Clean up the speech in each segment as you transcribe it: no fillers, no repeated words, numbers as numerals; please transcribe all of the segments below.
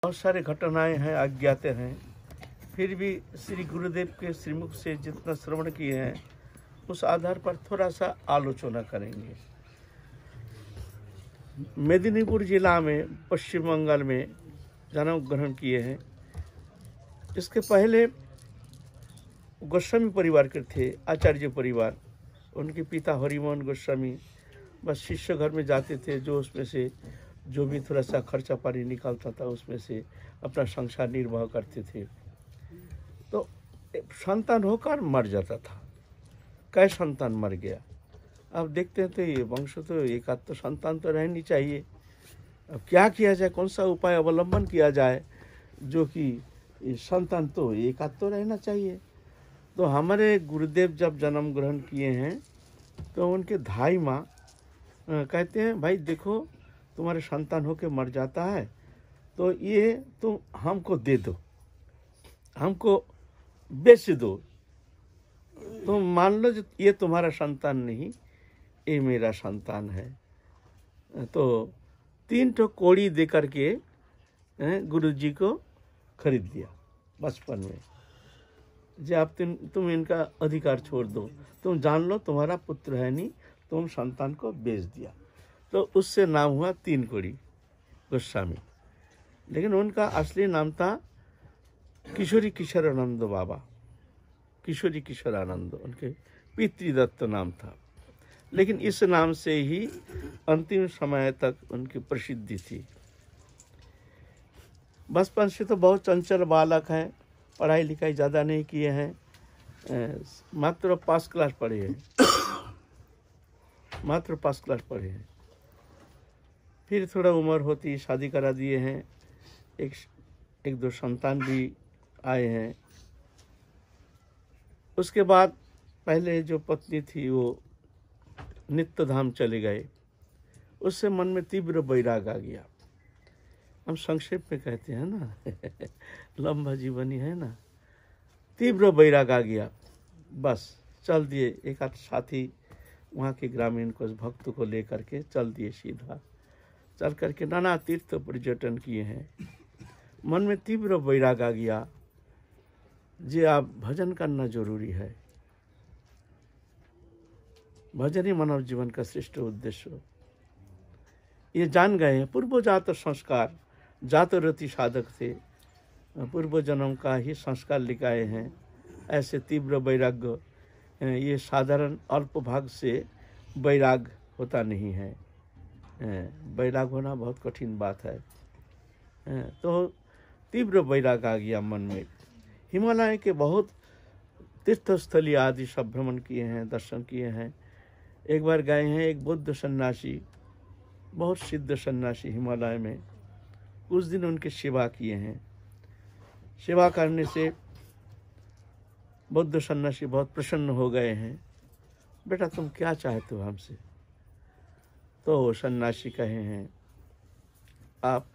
बहुत सारे घटनाएं हैं, अज्ञात हैं, फिर भी श्री गुरुदेव के श्रीमुख से जितना श्रवण किए हैं उस आधार पर थोड़ा सा आलोचना करेंगे। मेदिनीपुर जिला में पश्चिम बंगाल में जन्म ग्रहण किए हैं। इसके पहले गोस्वामी परिवार के थे, आचार्य परिवार। उनके पिता हरिमोहन गोस्वामी बस शिष्य घर में जाते थे, जो उसमें से जो भी थोड़ा सा खर्चा पानी निकलता था उसमें से अपना संसार निर्वाह करते थे। तो संतान होकर मर जाता था, कई संतान मर गया। अब देखते हैं तो ये वंश तो एक आध तो संतान तो रहनी चाहिए। अब क्या किया जाए, कौन सा उपाय अवलंबन किया जाए जो कि संतान तो एक आध तो रहना चाहिए। तो हमारे गुरुदेव जब जन्म ग्रहण किए हैं तो उनके धाई माँ कहते हैं, भाई देखो तुम्हारे संतान होके मर जाता है तो ये तुम हमको दे दो, हमको बेच दो। तुम मान लो ये तुम्हारा संतान नहीं, ये मेरा संतान है। तो 3 ठो कोड़ी दे करके गुरु जी को खरीद दिया बचपन में, जो आप तुम इनका अधिकार छोड़ दो, तुम जान लो तुम्हारा पुत्र है नहीं, तुम संतान को बेच दिया। तो उससे नाम हुआ 3 कोड़ी गोस्वामी। लेकिन उनका असली नाम था किशोरी किशोरानंद बाबा, किशोरी किशोरानंद उनके पितृदत्त नाम था। लेकिन इस नाम से ही अंतिम समय तक उनकी प्रसिद्धि थी। बचपन से तो बहुत चंचल बालक हैं, पढ़ाई लिखाई ज़्यादा नहीं किए हैं, मात्र 5 क्लास पढ़े हैं, मात्र 5 क्लास पढ़े हैं। फिर थोड़ा उम्र होती शादी करा दिए हैं, एक दो संतान भी आए हैं। उसके बाद पहले जो पत्नी थी वो नित्य धाम चले गए। उससे मन में तीव्र वैराग आ गया। हम संक्षेप में कहते हैं ना लंबा जीवनी है ना, तीव्र वैराग आ गया। बस चल दिए, एक आध साथी वहाँ के ग्रामीण को भक्त को लेकर के चल दिए, सीधा चल करके नाना तीर्थ पर्यटन किए हैं। मन में तीव्र वैराग आ गया, जी आप भजन करना जरूरी है, भजन ही मानव जीवन का श्रेष्ठ उद्देश्य। ये जान गए हैं, पूर्व जात संस्कार, जात रति साधक थे, पूर्व जन्म का ही संस्कार लिखाए हैं। ऐसे तीव्र वैराग्य ये साधारण अल्प भाग से वैराग होता नहीं है, वैराग होना बहुत कठिन बात है। तो तीव्र वैराग आ गया मन में। हिमालय के बहुत तीर्थस्थली आदि सब भ्रमण किए हैं, दर्शन किए हैं। एक बार गए हैं, एक बुद्ध सन्यासी, बहुत सिद्ध सन्यासी हिमालय में, कुछ दिन उनकी सेवा किए हैं। सेवा करने से बुद्ध सन्यासी बहुत प्रसन्न हो गए हैं। बेटा तुम क्या चाहते हो हमसे? तो सन्यासी कहे हैं, आप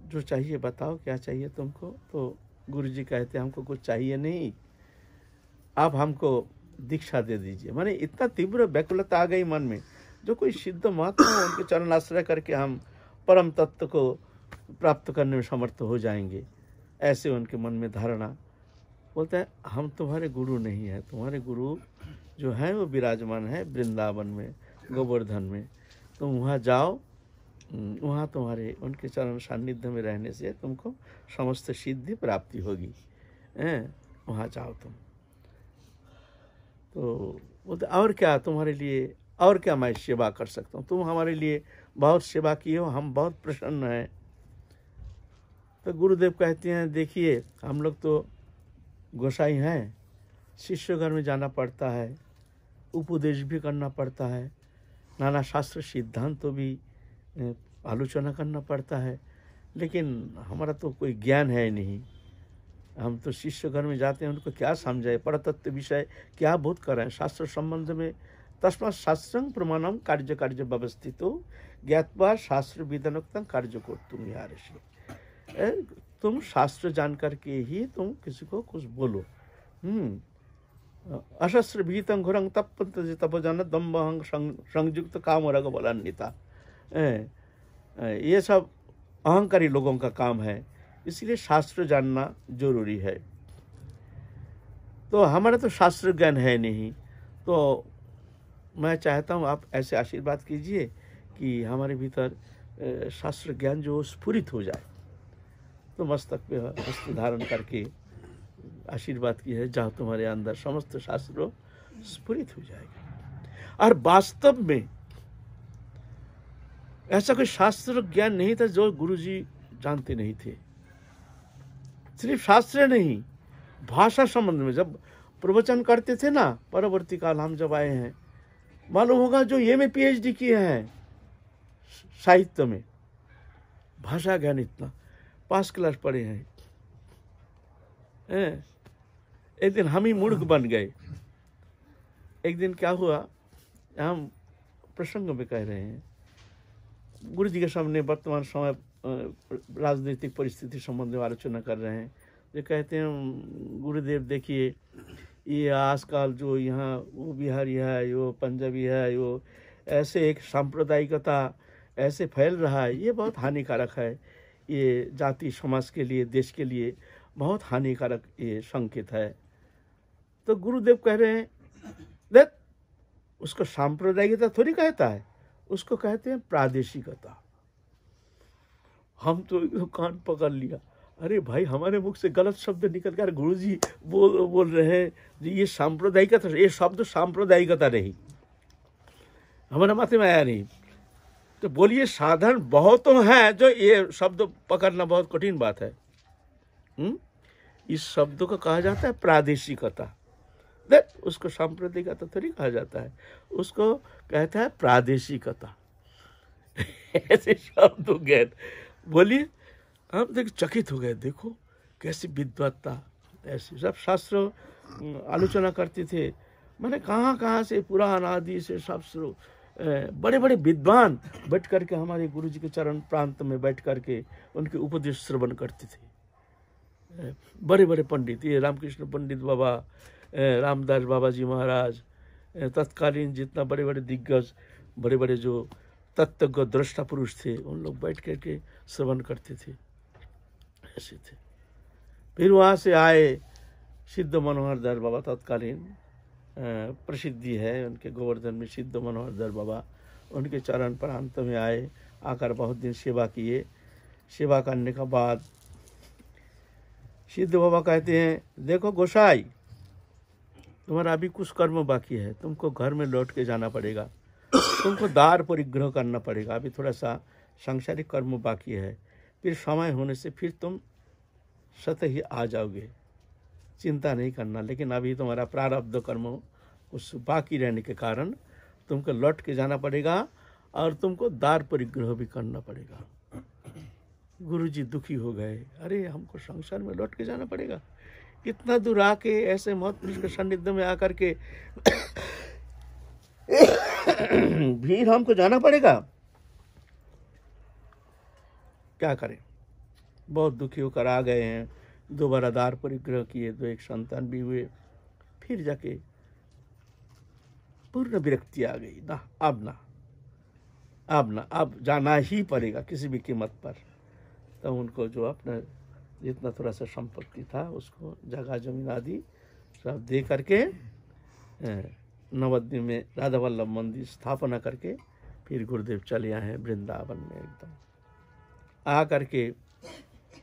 जो चाहिए बताओ, क्या चाहिए तुमको? तो गुरुजी कहते हैं, हमको कुछ चाहिए नहीं, आप हमको दीक्षा दे दीजिए। माने इतना तीव्र व्याकुलता आ गई मन में, जो कोई सिद्ध महात्मा उनके चरण आश्रय करके हम परम तत्व को प्राप्त करने में समर्थ हो जाएंगे, ऐसे उनके मन में धारणा। बोलते हैं, हम तुम्हारे गुरु नहीं है, तुम्हारे गुरु जो है वो विराजमान है वृंदावन में, गोवर्धन में। तुम वहाँ जाओ, वहाँ तुम्हारे उनके चरण सान्निध्य में रहने से तुमको समस्त सिद्धि प्राप्ति होगी, वहाँ जाओ तुम। तो बोलते और क्या तुम्हारे लिए, और क्या मैं सेवा कर सकता हूँ? तुम हमारे लिए बहुत सेवा किए हो, हम बहुत प्रसन्न हैं। तो गुरुदेव कहते हैं, देखिए हम लोग तो गोसाई हैं, शिष्य घर में जाना पड़ता है, उपदेश भी करना पड़ता है, नाना शास्त्र सिद्धांत तो भी आलोचना करना पड़ता है, लेकिन हमारा तो कोई ज्ञान है नहीं। हम तो शिष्य घर में जाते हैं, उनको क्या समझाए, परतत्व विषय क्या बोध कराएं शास्त्र संबंध में। तस्मात् शास्त्रं प्रमाणम कार्य कार्य व्यवस्थितो ज्ञात्वा शास्त्र विधानोक्तं कार्य कर्तुम् अर्हसि। तुम शास्त्र जान करके ही तुम किसी को कुछ बोलो। अशस्त्र भीतं घोरं तप्पन्त तपजन दम्भं संयुक्त काम रग बलान्विता। ये सब अहंकारी लोगों का काम है, इसलिए शास्त्र जानना जरूरी है। तो हमारा तो शास्त्र ज्ञान है नहीं, तो मैं चाहता हूँ आप ऐसे आशीर्वाद कीजिए कि हमारे भीतर शास्त्र ज्ञान जो स्फुरित हो जाए। तो मस्तक पे हस्त धारण करके आशीर्वाद की है, जहाँ तुम्हारे अंदर समस्त शास्त्र स्फुरित हो जाएगा। और वास्तव में ऐसा कोई शास्त्र ज्ञान नहीं था जो गुरुजी जानते नहीं थे। सिर्फ शास्त्र नहीं, भाषा संबंध में जब प्रवचन करते थे ना, परवर्ती काल हम जब आए हैं, मालूम होगा जो में PhD किए हैं साहित्य में, भाषा ज्ञान इतना, 5 क्लास पढ़े हैं। एक दिन हम ही मूर्ख बन गए। एक दिन क्या हुआ, हम प्रसंग में कह रहे हैं, गुरु जी के सामने वर्तमान समय राजनीतिक परिस्थिति संबंध में आलोचना कर रहे हैं। जो कहते हैं गुरुदेव देखिए, ये आजकल जो यहाँ वो बिहारी है, वो पंजाबी है, वो ऐसे एक सांप्रदायिकता ऐसे फैल रहा है, ये बहुत हानिकारक है। ये जाति समाज के लिए, देश के लिए बहुत हानिकारक ये संकेत है। तो गुरुदेव कह रहे हैं, देख उसको सांप्रदायिकता थोड़ी कहता है, उसको कहते हैं प्रादेशिकता। हम तो कान पकड़ लिया, अरे भाई हमारे मुख से गलत शब्द निकल कर गुरुजी बोल रहे हैं जी ये सांप्रदायिकता, ये शब्द सांप्रदायिकता नहीं, हमारे माथे में आया नहीं। तो बोलिए साधारण बहुतों हैं जो ये शब्द पकड़ना बहुत कठिन बात है। इस शब्द को कहा जाता है प्रादेशिकता। देख उसको सांप्रदायिकता थोड़ी कहा जाता है, उसको कहता है प्रादेशिकता। ऐसे शब्द हो गए। बोलिए हम देख चकित हो गए, देखो कैसी विद्वत्ता, ऐसे सब शास्त्र आलोचना करते थे। मैंने कहाँ से पुराण आदि से शास्त्र बड़े बड़े विद्वान बैठ करके हमारे गुरु जी के चरण प्रांत में बैठ करके उनके उपदेश श्रवण करते थे। बड़े बड़े पंडित, ये रामकृष्ण पंडित बाबा, रामदास बाबा जी महाराज, तत्कालीन जितना बड़े बड़े दिग्गज, बड़े बड़े जो तत्व दृष्टा पुरुष थे, उन लोग बैठ करके श्रवण करते थे, ऐसे थे। फिर वहाँ से आए सिद्ध मनोहर दर बाबा, तत्कालीन प्रसिद्धि है उनके गोवर्धन में, सिद्ध मनोहर दर बाबा, उनके चरण प्रांत में आए, आकर बहुत दिन सेवा किए। सेवा करने के बाद सिद्ध बाबा कहते हैं, देखो गोसाई तुम्हारा अभी कुछ कर्म बाकी है, तुमको घर में लौट के जाना पड़ेगा, तुमको दार परिग्रह करना पड़ेगा, अभी थोड़ा सा सांसारिक कर्म बाकी है, फिर समय होने से फिर तुम स्वतः ही आ जाओगे, चिंता नहीं करना। लेकिन अभी तुम्हारा प्रारब्ध कर्म कुछ बाकी रहने के कारण तुमको लौट के जाना पड़ेगा और तुमको दार परिग्रह भी करना पड़ेगा। गुरुजी दुखी हो गए, अरे हमको संसार में लौट के जाना पड़ेगा, इतना दूर आके ऐसे महत्पुरुष के सानिध्य में आकर के भीड़ हमको जाना पड़ेगा, क्या करें। बहुत दुखी होकर आ गए हैं। दोबारा दार परिग्रह किए, 2 एक संतान भी हुए। फिर जाके पूर्ण विरक्ति आ गई, अब जाना ही पड़ेगा किसी भी कीमत पर। तो उनको जो अपना जितना थोड़ा सा संपत्ति था उसको जगह जमीन आदि सब दे करके नवद्वीप में राधा वल्लभ मंदिर स्थापना करके फिर गुरुदेव चले आए हैं वृंदावन में। एकदम आ करके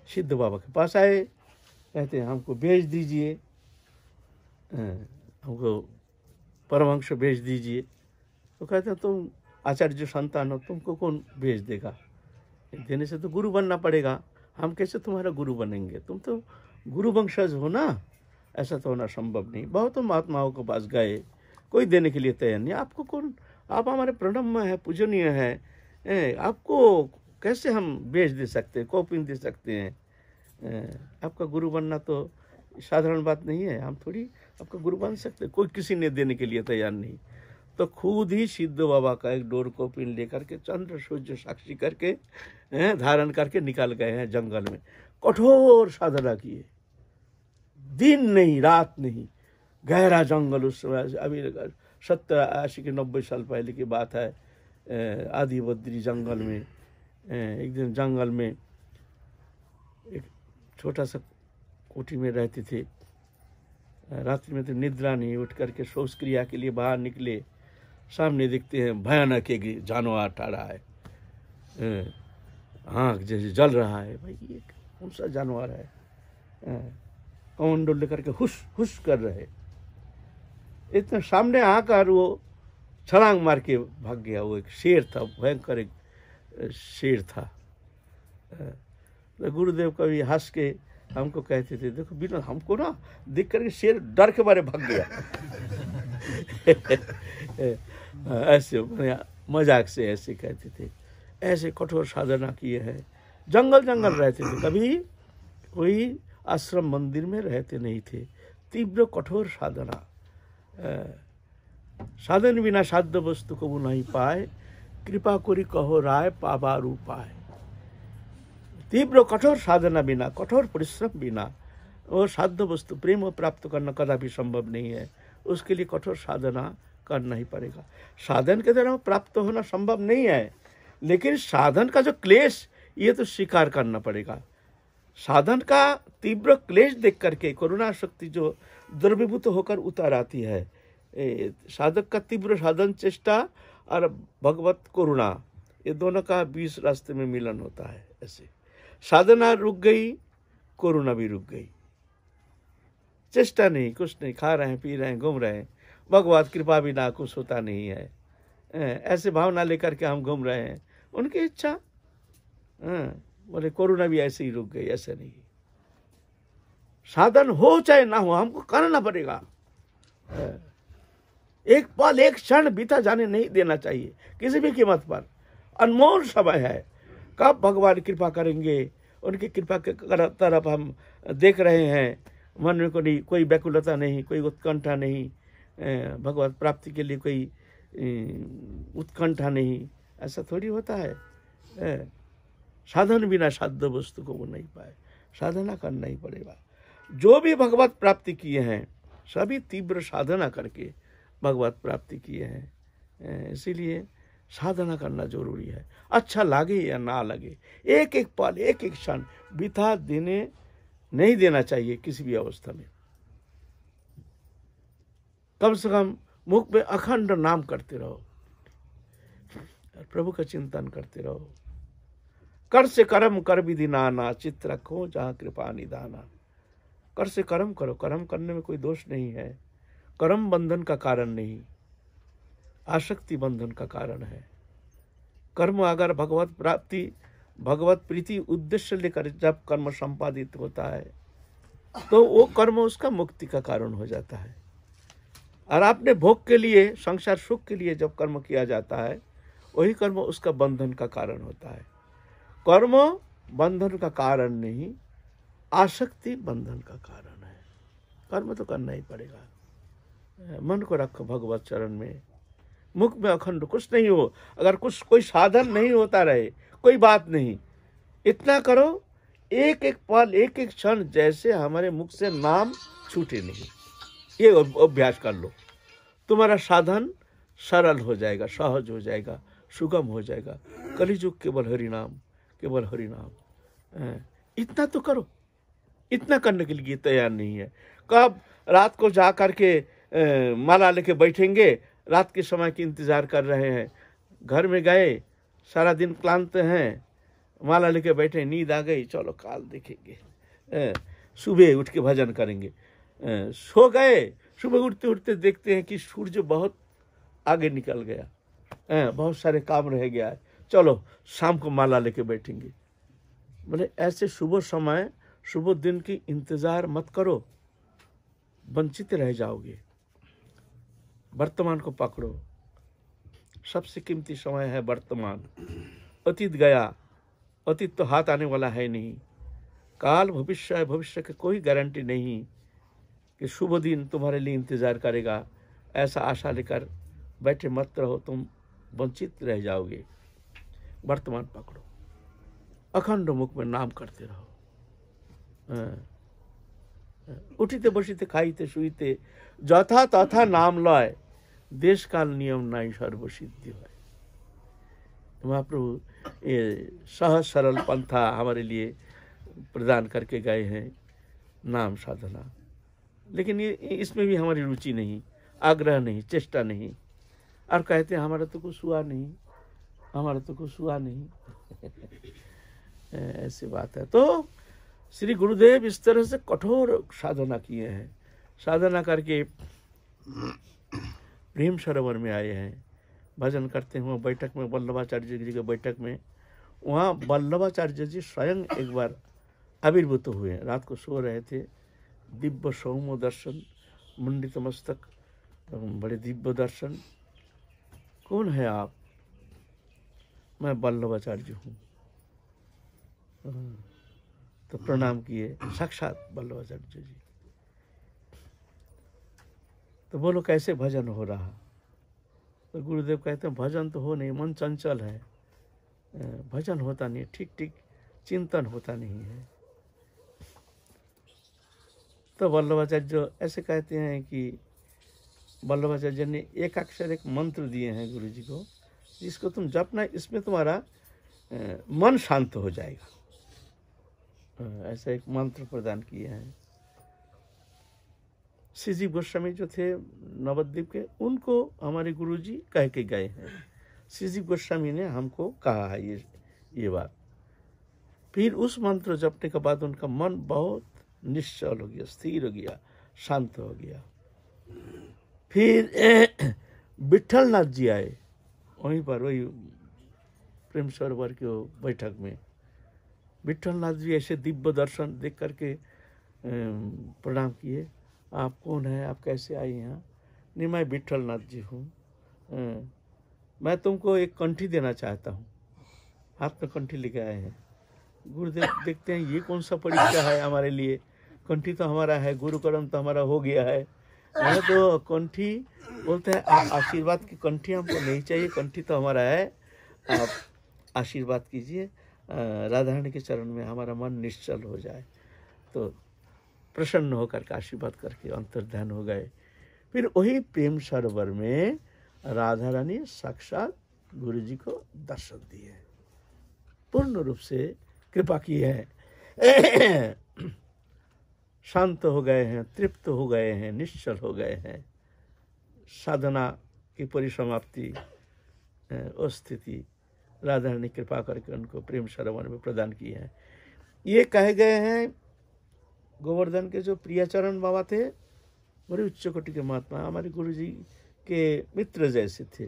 सिद्ध बाबा के पास आए, कहते हैं हमको भेज दीजिए, हमको परमहंस भेज दीजिए। तो कहते हैं तुम आचार्य संतान हो, तुमको कौन भेज देगा, देने से तो गुरु बनना पड़ेगा, हम कैसे तुम्हारा गुरु बनेंगे, तुम तो गुरु वंशज हो ना, ऐसा तो होना संभव नहीं। बहुत महात्माओं के पास गए, कोई देने के लिए तैयार नहीं। आपको कौन, आप हमारे प्रणम्य है, पूजनीय है, आपको कैसे हम भेज दे सकते हैं, कॉपिन दे सकते हैं। आपका गुरु बनना तो साधारण बात नहीं है, हम थोड़ी आपका गुरु बन सकते, कोई किसी ने देने के लिए तैयार नहीं। तो खुद ही सिद्ध बाबा का एक डोर कॉपिन लेकर के चंद्र सूर्य साक्षी करके धारण करके निकाल गए हैं जंगल में। कठोर साधना किए, दिन नहीं रात नहीं, गहरा जंगल। उस समय अभी 70 80 के 90 साल पहले की बात है। आदि बद्री जंगल में एक दिन जंगल में एक छोटा सा कोठी में रहते थे। रात्रि में तो निद्रा नहीं, उठ करके शौच क्रिया के लिए बाहर निकले, सामने देखते हैं भयानक एक जानवर टाड़ा है, आँख जैसे जल रहा है। भाई ये कौन सा जानवर है? कमांडो लेकर के हुश हुश कर रहे, इतना सामने आकर वो छलांग मार के भाग गया। वो एक शेर था, भयंकर एक शेर था। तो गुरुदेव कभी हंस के हमको कहते थे, देखो बिना हमको ना देख करके शेर डर के मारे भाग गया। ऐसे मजाक से ऐसे कहते थे। ऐसे कठोर साधना किए हैं, जंगल जंगल रहते थे, कभी कोई आश्रम मंदिर में रहते नहीं थे। तीव्र कठोर साधना। साधन बिना साध्य वस्तु को नहीं पाए, कृपा करी कहो राय पाबार उपाय। तीव्र कठोर साधना बिना, कठोर परिश्रम बिना वो साध्य वस्तु प्रेम प्राप्त करना कदापि संभव नहीं है। उसके लिए कठोर साधना करना ही पड़ेगा। साधन के द्वारा प्राप्त होना संभव नहीं है, लेकिन साधन का जो क्लेश ये तो स्वीकार करना पड़ेगा। साधन का तीव्र क्लेश देख करके करुणा शक्ति जो द्रवीभूत होकर उतर आती है। साधक का तीव्र साधन चेष्टा और भगवत करुणा, ये दोनों का बीच रास्ते में मिलन होता है। ऐसे साधना रुक गई, करुणा भी रुक गई। चेष्टा नहीं, कुछ नहीं, खा रहे हैं, पी रहे हैं, घूम रहे हैं, भगवत कृपा बिना कुछ होता नहीं है। ऐसे भावना लेकर के हम घूम रहे हैं, उनकी इच्छा। बोले करुणा भी ऐसे ही रुक गई। ऐसे नहीं, साधन हो चाहे ना हो, हमको करना पड़ेगा। एक पल एक क्षण बीता जाने नहीं देना चाहिए किसी भी कीमत पर। अनमोल समय है, कब भगवान कृपा करेंगे, उनकी कृपा के तरफ हम देख रहे हैं। मन में कोई व्याकुलता नहीं, कोई उत्कंठा नहीं, भगवत प्राप्ति के लिए कोई उत्कंठा नहीं। ऐसा थोड़ी होता है। साधन बिना साध्य वस्तु को वो नहीं पाए, साधना करना ही पड़ेगा। जो भी भगवत प्राप्ति किए हैं सभी तीव्र साधना करके भगवत प्राप्ति किए हैं। इसीलिए साधना करना जरूरी है। अच्छा लगे या ना लगे, एक एक पल एक एक क्षण बिता देने नहीं देना चाहिए किसी भी अवस्था में। कम से कम मुख में अखंड नाम करते रहो, प्रभु का चिंतन करते रहो। कर से कर्म कर विधि नाना, चित्त रखो जहाँ कृपा निदाना। कर से कर्म करो, कर्म करने में कोई दोष नहीं है। कर्म बंधन का कारण नहीं, आसक्ति बंधन का कारण है। कर्म अगर भगवत प्राप्ति, भगवत प्रीति उद्देश्य लेकर जब कर्म संपादित होता है तो वो कर्म उसका मुक्ति का कारण हो जाता है। और आपने भोग के लिए, संसार सुख के लिए जब कर्म किया जाता है, वही कर्म उसका बंधन का कारण होता है। कर्म बंधन का कारण नहीं, आसक्ति बंधन का कारण है। कर्म तो करना ही पड़ेगा। मन को रखो भगवत चरण में, मुख में अखंड कुछ नहीं हो। अगर कुछ कोई साधन नहीं होता रहे, कोई बात नहीं, इतना करो एक एक पल एक एक क्षण जैसे हमारे मुख से नाम छूटे नहीं। ये अभ्यास कर लो, तुम्हारा साधन सरल हो जाएगा, सहज हो जाएगा, सुगम हो जाएगा। कलिजुग केवल हरि नाम, केवल हरि नाम। इतना तो करो। इतना करने के लिए तैयार नहीं है। कब रात को जा कर के माला लेके बैठेंगे, रात के समय की इंतजार कर रहे हैं। घर में गए, सारा दिन क्लांत हैं, माला लेके बैठे, नींद आ गई, चलो काल देखेंगे, सुबह उठ के भजन करेंगे। सो गए, सुबह उठते उठते देखते हैं कि सूर्य बहुत आगे निकल गया, बहुत सारे काम रह गया है, चलो शाम को माला लेके बैठेंगे। बोले ऐसे सुबह समय, सुबह दिन की इंतजार मत करो, वंचित रह जाओगे। वर्तमान को पकड़ो, सबसे कीमती समय है वर्तमान। अतीत गया, अतीत तो हाथ आने वाला है नहीं। काल भविष्य है, भविष्य की कोई गारंटी नहीं कि शुभ दिन तुम्हारे लिए इंतजार करेगा। ऐसा आशा लेकर बैठे मत रहो, तुम वंचित रह जाओगे। वर्तमान पकड़ो, अखंड मुख में नाम करते रहो। उठिते बसिते खाइते शुइते যথা तथा नाम लय, देश काल नियम नाई सर्वसिद्धि है। महाप्रभु ये सहज सरल पंथा हमारे लिए प्रदान करके गए हैं, नाम साधना। लेकिन ये इसमें भी हमारी रुचि नहीं, आग्रह नहीं, चेष्टा नहीं, और कहते हैं हमारा तो कुछ हुआ नहीं, हमारा तो कुछ हुआ नहीं। ऐसी बात है। तो श्री गुरुदेव इस तरह से कठोर साधना किए हैं, साधना करके प्रेम सरोवर में आए हैं, भजन करते हुए बैठक में, वल्लभाचार्य जी के बैठक में, वहाँ वल्लभाचार्य जी स्वयं एक बार आविर्भूत हुए। रात को सो रहे थे, दिव्य सौम्य दर्शन, मुंडित मस्तक, बड़े दिव्य दर्शन। कौन है आप? मैं वल्लभाचार्य हूँ। तो प्रणाम किए, साक्षात वल्लभाचार्य जी। तो बोलो कैसे भजन हो रहा? तो गुरुदेव कहते हैं भजन तो हो नहीं, मन चंचल है, भजन होता नहीं, ठीक ठीक चिंतन होता नहीं है। तो वल्लभाचार्य ऐसे कहते हैं कि वल्लभाचार्य ने एक अक्षर एक मंत्र दिए हैं गुरु जी को, जिसको तुम जपना, इसमें तुम्हारा मन शांत हो जाएगा। ऐसा एक मंत्र प्रदान किए हैं। श्रीजी गोस्वामी जो थे नवद्वीप के, उनको हमारे गुरुजी कह के गए हैं। श्रीजी गोस्वामी ने हमको कहा है ये बात। फिर उस मंत्र जपने के बाद उनका मन बहुत निश्चल हो गया, स्थिर हो गया, शांत हो गया। फिर विठल नाथ जी आए वहीं पर, वही प्रेम सरोवर के बैठक में। विठल नाथ जी ऐसे दिव्य दर्शन देख करके प्रणाम किए। आप कौन है, आप कैसे आए यहाँ? नहीं, मैं विठल नाथ जी हूँ, मैं तुमको एक कंठी देना चाहता हूँ। हाथ में कंठी लेके आए हैं। गुरुदेव देखते हैं ये कौन सा परीक्षा है हमारे लिए, कंठी तो हमारा है, गुरु कर्म तो हमारा हो गया है, मैं तो कंठी बोलते हैं आशीर्वाद की कंठी हमको नहीं चाहिए, कंठी तो हमारा है, आप आशीर्वाद कीजिए, राधा रानी के चरण में हमारा मन निश्चल हो जाए। तो प्रसन्न होकर के आशीर्वाद करके अंतर्ध्यान हो गए। फिर वही प्रेम सरोवर में राधा रानी साक्षात गुरु जी को दर्शन दिए, पूर्ण रूप से कृपा की है। शांत हो गए हैं, तृप्त हो गए हैं, निश्चल हो गए हैं। साधना की परिसमाप्ति उस स्थिति राधा रानी कृपा करके उनको प्रेम सरोवर में प्रदान किए हैं। ये कहे गए हैं गोवर्धन के जो प्रियाचरण बाबा थे, बड़े उच्च कोटि के महात्मा, हमारे गुरु जी के मित्र जैसे थे।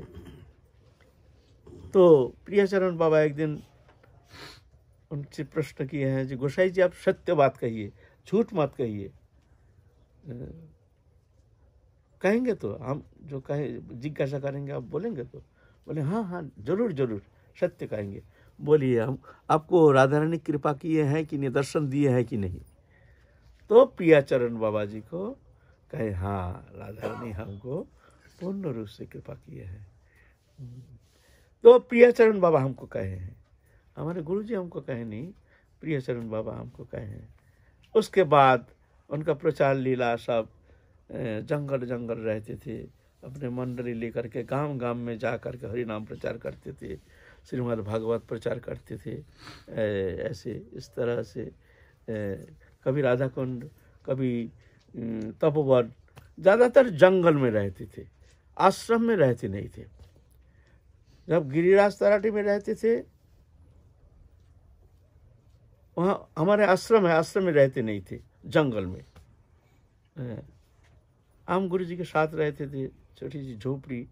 तो प्रियाचरण बाबा एक दिन उनसे प्रश्न किए हैं, जी गोसाई जी आप सत्य बात कहिए, झूठ मत कहिए। कहेंगे तो हम जो कहे जिज्ञासा करेंगे, आप बोलेंगे तो? बोले हाँ हाँ जरूर जरूर सत्य कहेंगे। बोलिए, हम आपको राधा रानी कृपा किए हैं कि नहीं, दर्शन दिए हैं कि नहीं? तो प्रियाचरण बाबा जी को कहे हाँ राधा रानी हमको पूर्ण रूप से कृपा किए हैं। तो प्रियाचरण बाबा हमको कहे हैं, हमारे गुरु जी हमको कहे नहीं, प्रियाचरण बाबा हमको कहे हैं। उसके बाद उनका प्रचार लीला सब जंगल जंगल रहते थे, अपने मंडली लेकर के गांव गांव में जा कर के हरि नाम प्रचार करते थे, श्रीमद् भागवत प्रचार करते थे। ऐसे इस तरह से कभी राधा कुंड, कभी तपोवन, ज़्यादातर जंगल में रहते थे, आश्रम में रहते नहीं थे। जब गिरिराज तराटी में रहते थे, वहाँ हमारे आश्रम है, आश्रम में रहते नहीं थे, जंगल में। हम गुरु जी के साथ रहते थे, छोटी सी झोपड़ी,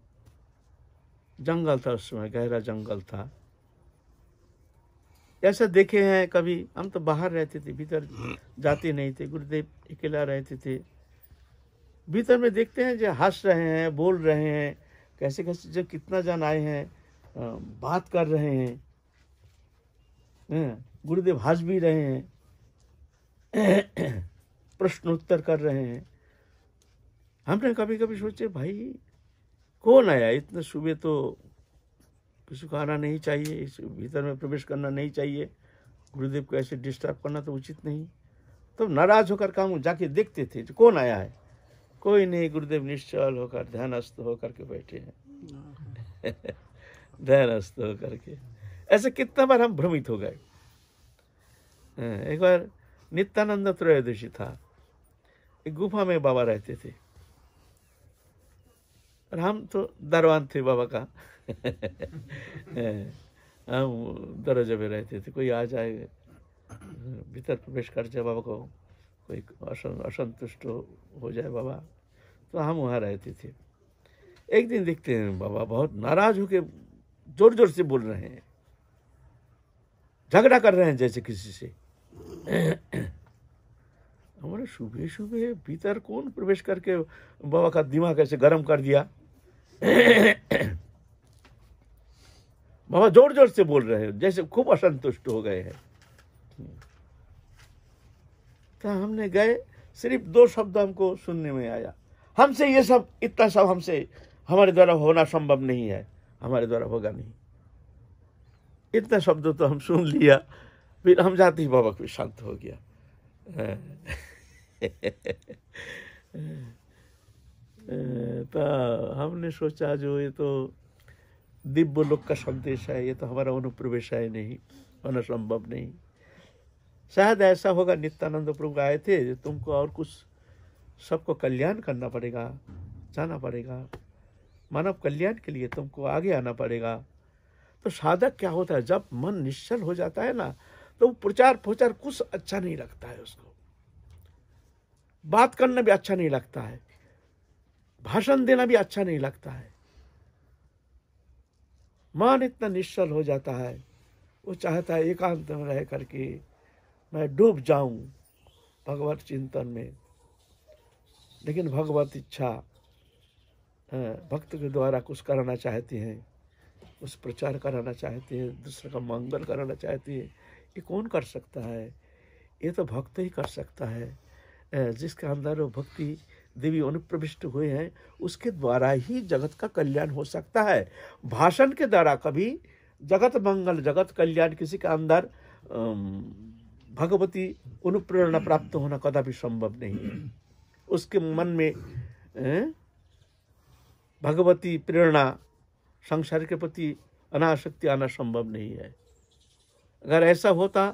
जंगल था उस समय, गहरा जंगल था। ऐसा देखे हैं कभी, हम तो बाहर रहते थे, भीतर जाते नहीं थे, गुरुदेव अकेला रहते थे। भीतर में देखते हैं जो हंस रहे हैं, बोल रहे हैं, कैसे कैसे जो कितना जन आए हैं, बात कर रहे हैं, गुरुदेव हंस भी रहे हैं, प्रश्न उत्तर कर रहे हैं। हमने कभी कभी सोचे भाई कौन आया, इतने सुबह तो किसी को आना नहीं चाहिए, इस भीतर में प्रवेश करना नहीं चाहिए, गुरुदेव को ऐसे डिस्टर्ब करना तो उचित नहीं। तो नाराज होकर काम जाके देखते थे कौन आया है, कोई नहीं, गुरुदेव निश्चल होकर ध्यानस्थ होकर के बैठे हैं। ध्यानस्थ होकर के, ऐसे कितना बार हम भ्रमित हो गए। एक बार नित्यानंद त्रयोदशी था, एक गुफा में बाबा रहते थे और हम तो दरवान थे बाबा का। हम दरवाजे में रहते थे, कोई आ जाए भीतर प्रवेश कर जाए, बाबा को कोई असंतुष्ट हो जाए बाबा, तो हम वहाँ रहते थे। एक दिन देखते हैं बाबा बहुत नाराज होके जोर जोर से बोल रहे हैं, झगड़ा कर रहे हैं जैसे किसी से। हमारे सुबह सुबह भीतर कौन प्रवेश करके बाबा का दिमाग ऐसे गर्म कर दिया। बाबा जोर जोर से बोल रहे हैं जैसे खूब असंतुष्ट हो गए हैं। तो हमने गए, सिर्फ 2 शब्द हमको सुनने में आया, हमसे ये सब इतना सब हमसे हमारे द्वारा होना संभव नहीं है, हमारे द्वारा होगा नहीं। इतना शब्द तो हम सुन लिया, फिर हम जाते ही बाबा को शांत हो गया। तो हमने सोचा जो ये तो दिव्य लोक का संदेश है, ये तो हमारा अनुप्रवेश है, नहीं होना संभव नहीं। शायद ऐसा होगा, नित्यानंद प्रभु आए थे, तुमको और कुछ सबको कल्याण करना पड़ेगा, जाना पड़ेगा, मानव कल्याण के लिए तुमको आगे आना पड़ेगा। तो साधक क्या होता है, जब मन निश्चल हो जाता है ना, तो प्रचार प्रचार कुछ अच्छा नहीं लगता है, उसको बात करना भी अच्छा नहीं लगता है, भाषण देना भी अच्छा नहीं लगता है। मन इतना निश्चल हो जाता है, वो चाहता है एकांत में रह करके मैं डूब जाऊं भगवत चिंतन में। लेकिन भगवत इच्छा भक्त के द्वारा कुछ कराना चाहते हैं, उस प्रचार कराना चाहते हैं, दूसरे का मंगल कराना चाहते हैं, ये कौन कर सकता है? ये तो भक्त ही कर सकता है। जिसके अंदर वो भक्ति देवी अनुप्रविष्ट हुए हैं, उसके द्वारा ही जगत का कल्याण हो सकता है। भाषण के द्वारा कभी जगत मंगल जगत कल्याण किसी के अंदर भगवती अनुप्रेरणा प्राप्त होना कदापि संभव नहीं है। उसके मन में भगवती प्रेरणा, संसार के प्रति अनासक्ति आना संभव नहीं है। अगर ऐसा होता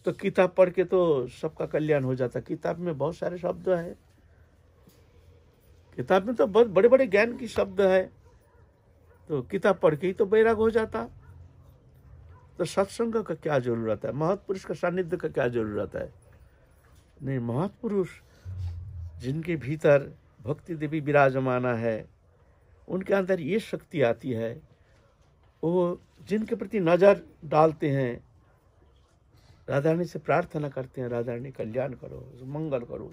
तो किताब पढ़ के तो सबका कल्याण हो जाता। किताब में बहुत सारे शब्द है, किताब में तो बहुत बड़े बड़े ज्ञान की शब्द है, तो किताब पढ़ के ही तो बैराग हो जाता। तो सत्संग का क्या जरूरत है, महत्पुरुष का सानिध्य का क्या जरूरत है? नहीं, महत्पुरुष जिनके भीतर भक्ति देवी विराजमाना है, उनके अंदर ये शक्ति आती है, वो जिनके प्रति नजर डालते हैं, राधा रानी से प्रार्थना करते हैं, राधा रानी कल्याण करो, मंगल करो,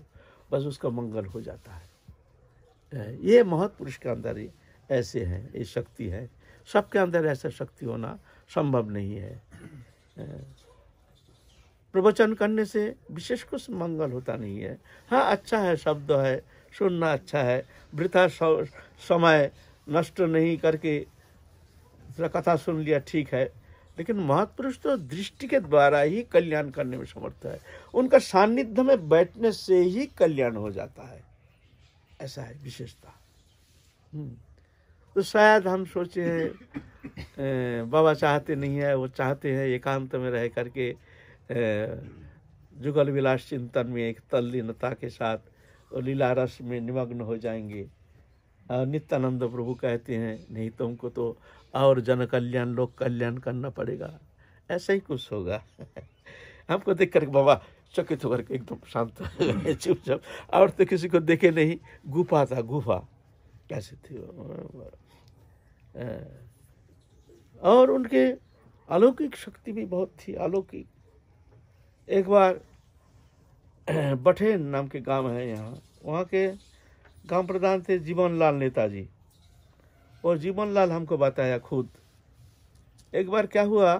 बस उसका मंगल हो जाता है। ये महत्पुरुष के अंदर ही ऐसे हैं, ये शक्ति है। सबके अंदर ऐसा शक्ति होना संभव नहीं है। प्रवचन करने से विशेष कुछ मंगल होता नहीं है। हाँ, अच्छा है, शब्द है, सुनना अच्छा है, वृथा समय नष्ट नहीं करके कथा सुन लिया, ठीक है। लेकिन महत्पुरुष तो दृष्टि के द्वारा ही कल्याण करने में समर्थ है। उनका सानिध्य में बैठने से ही कल्याण हो जाता है, ऐसा है विशेषता। तो शायद हम सोचे हैं बाबा चाहते नहीं है, वो चाहते हैं एकांत में रह करके जुगल विलास चिंतन में एक तल्लीनता के साथ और लीला रस में निमग्न हो जाएंगे। और नित्यानंद प्रभु कहते हैं नहीं, तुमको तो और जन कल्याण लोक कल्याण करना पड़ेगा। ऐसा ही कुछ होगा। हमको देख कर बाबा चकित होकर के एकदम शांत चुपचाप, और तो किसी को देखे नहीं। गुफा था, गुफा कैसे थी, और उनके अलौकिक शक्ति भी बहुत थी, अलौकिक। एक बार बठेन नाम के गांव है यहाँ, वहाँ के गांव प्रधान थे जीवन लाल नेताजी, और जीवन लाल हमको बताया खुद। एक बार क्या हुआ,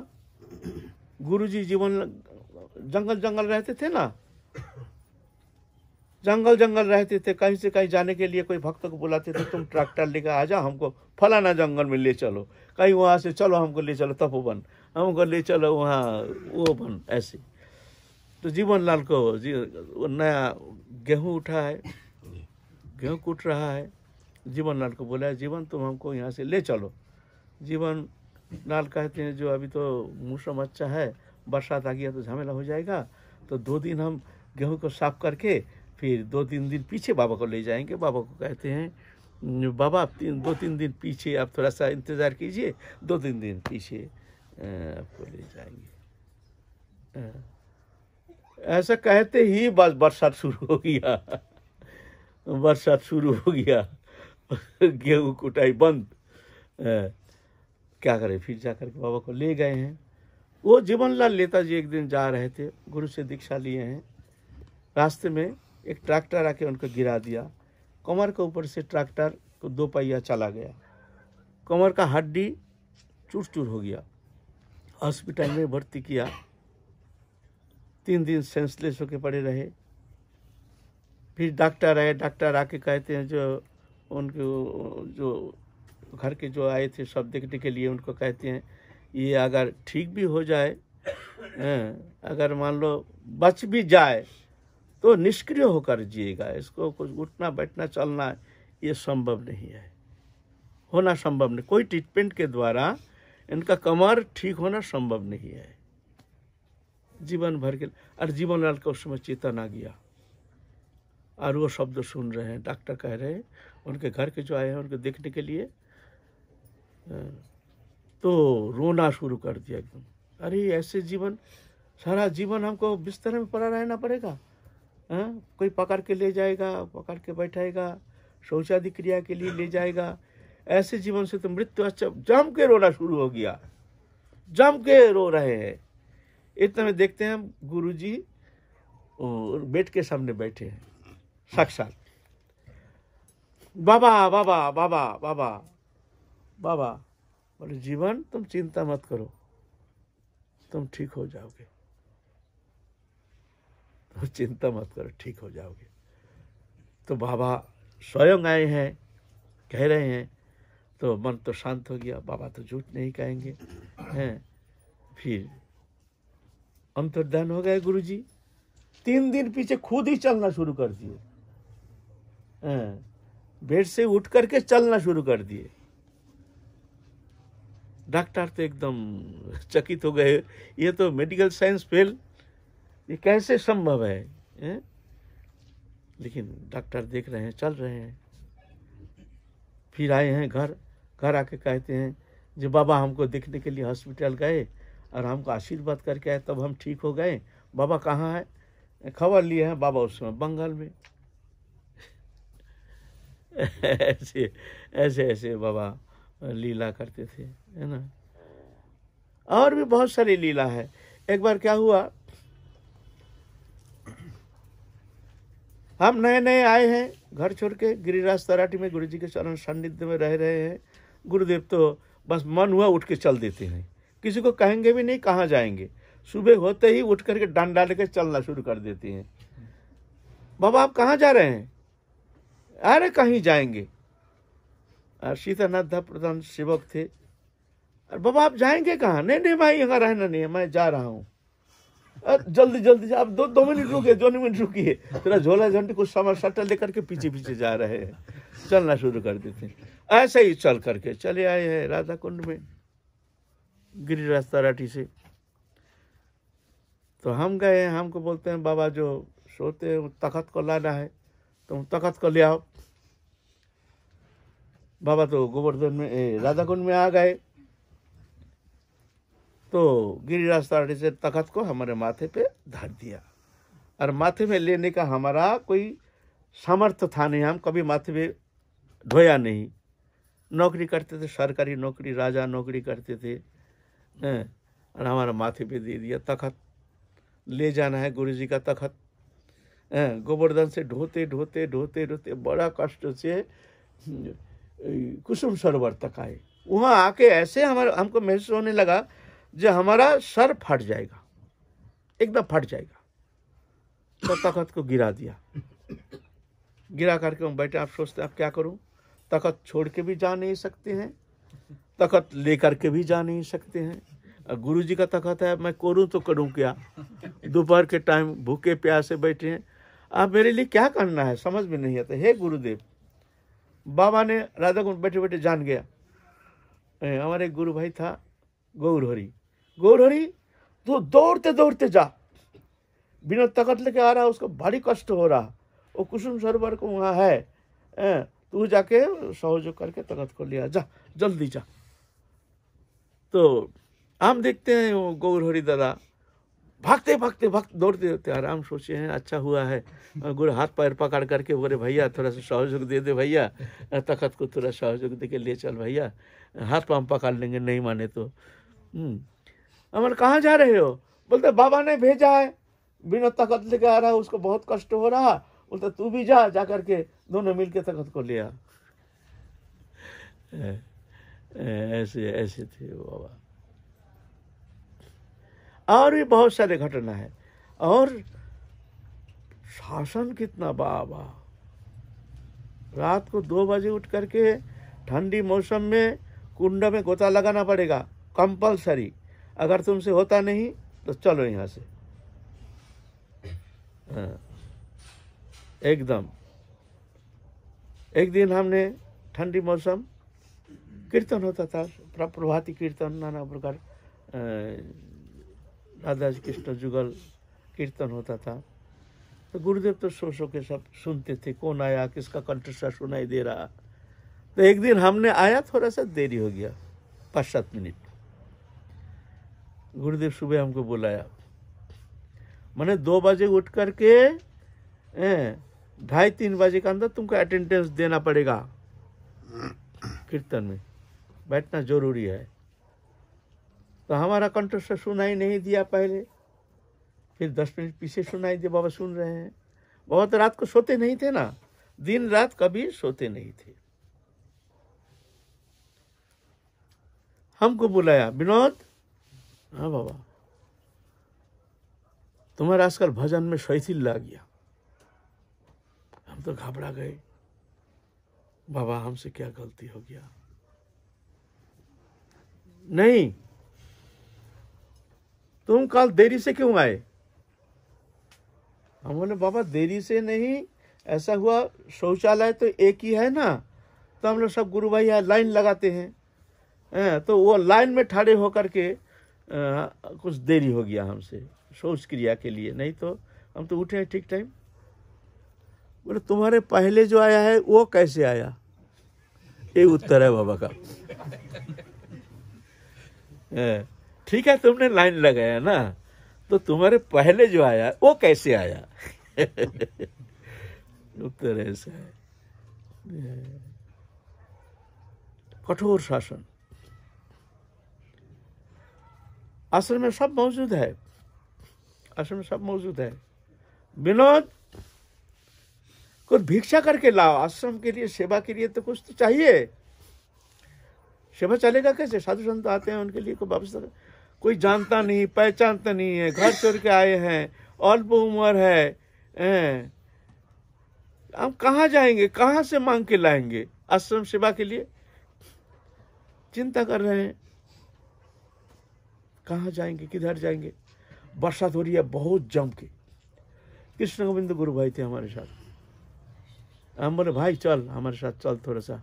गुरुजी जंगल जंगल रहते थे ना, जंगल रहते थे, कहीं से कहीं जाने के लिए कोई भक्त को बुलाते थे, तुम ट्रैक्टर लेकर आ जाओ, हमको फलाना जंगल में ले चलो, कहीं वहाँ से चलो, हमको ले चलो तपोवन, हमको ले चलो वहाँ वो बन, ऐसे। तो जीवन लाल को नया गेहूँ उठा है, गेहूँ कूट रहा है, जीवन लाल को बोला, जीवन तुम हमको यहाँ से ले चलो। जीवन लाल कहते हैं जो अभी तो मौसम अच्छा है, बरसात आ गया तो झमेला हो जाएगा, तो 2 दिन हम गेहूं को साफ करके फिर 2-3 दिन पीछे बाबा को ले जाएंगे। बाबा को कहते हैं बाबा आप 2-3 दिन पीछे आप थोड़ा सा इंतज़ार कीजिए, 2-3 दिन पीछे आपको ले जाएंगे। ऐसा कहते ही बस बरसात शुरू हो गया। बरसात शुरू हो गया, गेहूं कुटाई बंद। क्या करें, फिर जाकर के बाबा को ले गए हैं। वो जीवनलाल लेता जी एक दिन जा रहे थे, गुरु से दीक्षा लिए हैं। रास्ते में एक ट्रैक्टर आके उनको गिरा दिया। कमर के ऊपर से ट्रैक्टर को 2 पहिया चला गया, कमर का हड्डी चूर चूर हो गया। हॉस्पिटल में भर्ती किया, 3 दिन सेंसलेस होके पड़े रहे। फिर डॉक्टर आए, डॉक्टर आके कहते हैं जो उनको जो घर के जो आए थे सब देखने के लिए, उनको कहते हैं ये अगर ठीक भी हो जाए, अगर मान लो बच भी जाए तो निष्क्रिय होकर जिएगा, इसको कुछ उठना बैठना चलना ये संभव नहीं है, होना संभव नहीं। कोई ट्रीटमेंट के द्वारा इनका कमर ठीक होना संभव नहीं है। जीवन भर के, और जीवनलाल को उस समय चेतन आ गया और वो शब्द सुन रहे हैं। डॉक्टर कह रहे हैं उनके घर के जो आए हैं उनको देखने के लिए, तो रोना शुरू कर दिया एकदम। अरे ऐसे जीवन, सारा जीवन हमको बिस्तर में पड़ा रहना पड़ेगा। कोई पकड़ के ले जाएगा, पकड़ के बैठाएगा, शौचादि क्रिया के लिए ले जाएगा। ऐसे जीवन से तो मृत्यु अच्छा। जम के रोना शुरू हो गया, जम के रो रहे हैं। इतने में देखते हैं हम गुरुजी बेड के सामने बैठे हैं, साक्षात। बाबा बाबा बाबा बाबा बाबा बोले जीवन तुम चिंता मत करो, तुम ठीक हो जाओगे, तुम चिंता मत करो, ठीक हो जाओगे। तो बाबा स्वयं आए हैं, कह रहे हैं, तो मन तो शांत हो गया। बाबा तो झूठ नहीं कहेंगे हैं। फिर अंतर्ध्यान हो गए गुरुजी। 3 दिन पीछे खुद ही चलना शुरू कर दिए, बेड से उठ करके चलना शुरू कर दिए। डॉक्टर तो एकदम चकित हो गए, ये तो मेडिकल साइंस फेल, ये कैसे संभव है? लेकिन डॉक्टर देख रहे हैं, चल रहे हैं। फिर आए हैं घर, घर आके कहते हैं जो बाबा हमको देखने के लिए हॉस्पिटल गए और हमको आशीर्वाद करके आए, तब हम ठीक हो गए। बाबा कहाँ है? खबर लिए हैं बाबा उस समय बंगाल में। ऐसे ऐसे ऐसे बाबा लीला करते थे, है ना। और भी बहुत सारी लीला है। एक बार क्या हुआ, हम नए नए आए हैं, घर छोड़ के गिरिराज तराटी में गुरुजी के चरण सान्निध्य में रह रहे हैं। गुरुदेव तो बस मन हुआ उठ के चल देते हैं, किसी को कहेंगे भी नहीं कहाँ जाएंगे। सुबह होते ही उठ करके डंडा लेकर चलना शुरू कर देते हैं। बाबा आप कहाँ जा रहे हैं? अरे कहीं जाएंगे। और सीतानाथ प्रधान सेवक थे। और बाबा आप जाएंगे कहाँ? नहीं नहीं भाई यहाँ रहना नहीं है, मैं जा रहा हूँ। जल्दी जल्दी आप 2 मिनट रुकिए, 2 मिनट रुकिए। तेरा झोला झंडी कुछ सामान सट्टा लेकर के पीछे पीछे जा रहे हैं, चलना शुरू कर देते हैं। ऐसे ही चल करके चले आए हैं राधा कुंड में गिरिराज तराटी से। तो हम गए, हमको बोलते हैं बाबा जो सोते हैं तखत को लाना है, तुम तखत को ले आओ। बाबा तो गोवर्धन में राधा कुंड में आ गए। तो गिरिराज तराटी से तखत को हमारे माथे पे धर दिया। और माथे में लेने का हमारा कोई सामर्थ्य था नहीं, हम कभी माथे पे ढोया नहीं। नौकरी करते थे, सरकारी नौकरी, राजा नौकरी करते थे, और हमारा माथे पे दे दिया तखत। ले जाना है गुरुजी का तखत। गोवर्धन से ढोते ढोते ढोते ढोते बड़ा कष्ट से कुसुम सरोवर तक आए। वहाँ आके ऐसे हमको महसूस होने लगा जो हमारा सर फट जाएगा, एकदम फट जाएगा। तो तखत को गिरा दिया। गिरा करके हम बैठे, आप सोचते आप क्या करूं? तखत छोड़ के भी जा नहीं सकते हैं, तखत लेकर के भी जा नहीं सकते हैं। गुरुजी का तखत है, मैं करूं तो करूं क्या? दोपहर के टाइम भूखे प्यासे बैठे हैं, आप मेरे लिए क्या करना है समझ में नहीं आता। हे गुरुदेव, बाबा ने राधा कुंड बैठे बैठे जान गया। हमारे गुरु भाई था गौरहरि। गौरहरि तो दौड़ते दौड़ते जा। विनोद तख्त लेके आ रहा, उसको भारी कष्ट हो रहा, वो कुसुम सरोवर को वहाँ है, तू जाके सहयोग करके तख्त को लिया, जा जल्दी जा। तो हम देखते हैं वो गौर हरि दादा भागते भागते दौड़ते दौड़ते आराम सोचे हैं अच्छा हुआ है, गुरु हाथ पैर पकड़ करके बोले भैया थोड़ा सा सहयोग दे दे भैया, तख्त को थोड़ा सहयोग दे के ले चल भैया, हाथ पाँव पकड़ लेंगे नहीं माने तो। अमर कहाँ जा रहे हो? बोलते बाबा ने भेजा है, विनोद तख्त लेके आ रहा है, उसको बहुत कष्ट हो रहा, बोलते तू भी जा करके दोनों मिलके तख्त को ले आ। ऐसे ऐसे थे वो बाबा। और भी बहुत सारे घटना है। और शासन कितना बाबा, रात को 2 बजे उठ करके ठंडी मौसम में कुंड में गोता लगाना पड़ेगा कंपलसरी, अगर तुमसे होता नहीं तो चलो यहाँ से। एकदम। एक दिन हमने ठंडी मौसम कीर्तन होता था, प्रभाती कीर्तन, नाना प्रकार राधा कृष्ण जुगल कीर्तन होता था। तो गुरुदेव तो सो के सब सुनते थे, कौन आया, किसका कंठस्वर सुनाई दे रहा। तो एक दिन हमने आया, थोड़ा सा देरी हो गया 5-7 मिनट। गुरुदेव सुबह हमको बुलाया, मैंने 2 बजे उठ करके 2:30-3 बजे के अंदर तुमको अटेंडेंस देना पड़ेगा, कीर्तन में बैठना जरूरी है। तो हमारा कंठस्वर सुनाई नहीं दिया पहले, फिर 10 मिनट पीछे सुनाई दिया, बाबा सुन रहे हैं। बाबा तो रात को सोते नहीं थे ना, दिन रात कभी सोते नहीं थे। हमको बुलाया, विनोद, हाँ बाबा तुम्हारा आजकल भजन में शैथिल लग गया। हम तो घबरा गए, बाबा हमसे क्या गलती हो गया? नहीं, तुम कल देरी से क्यों आए? हम बोले बाबा देरी से नहीं, ऐसा हुआ शौचालय तो एक ही है ना, तो हम लोग सब गुरु भाई यहाँ लाइन लगाते हैं, तो वो लाइन में खड़े होकर के कुछ देरी हो गया हमसे शौच क्रिया के लिए, नहीं तो हम तो उठे हैं ठीक टाइम। बोले तुम्हारे पहले जो आया है वो कैसे आया? ये उत्तर है बाबा का। ठीक है, तुमने लाइन लगाया ना, तो तुम्हारे पहले जो आया वो कैसे आया? उत्तर ऐसा है। कठोर शासन, आश्रम में सब मौजूद है, आश्रम में सब मौजूद है। विनोद कुछ भिक्षा करके लाओ, आश्रम के लिए, सेवा के लिए तो कुछ तो चाहिए। सेवा चलेगा कैसे? साधु संत आते हैं, उनके लिए कोई व्यवस्था, कोई जानता नहीं, पहचानता नहीं है, घर छोड़ के आए हैं, अल्प उम्र है, हम कहाँ जाएंगे, कहाँ से मांग के लाएंगे आश्रम सेवा के लिए? चिंता कर रहे हैं कहाँ जाएंगे, किधर जाएंगे। बरसात हो रही है बहुत जम के। कृष्ण गोविंद गुरु भाई थे हमारे साथ, हम बोले भाई चल हमारे साथ चल, थोड़ा सा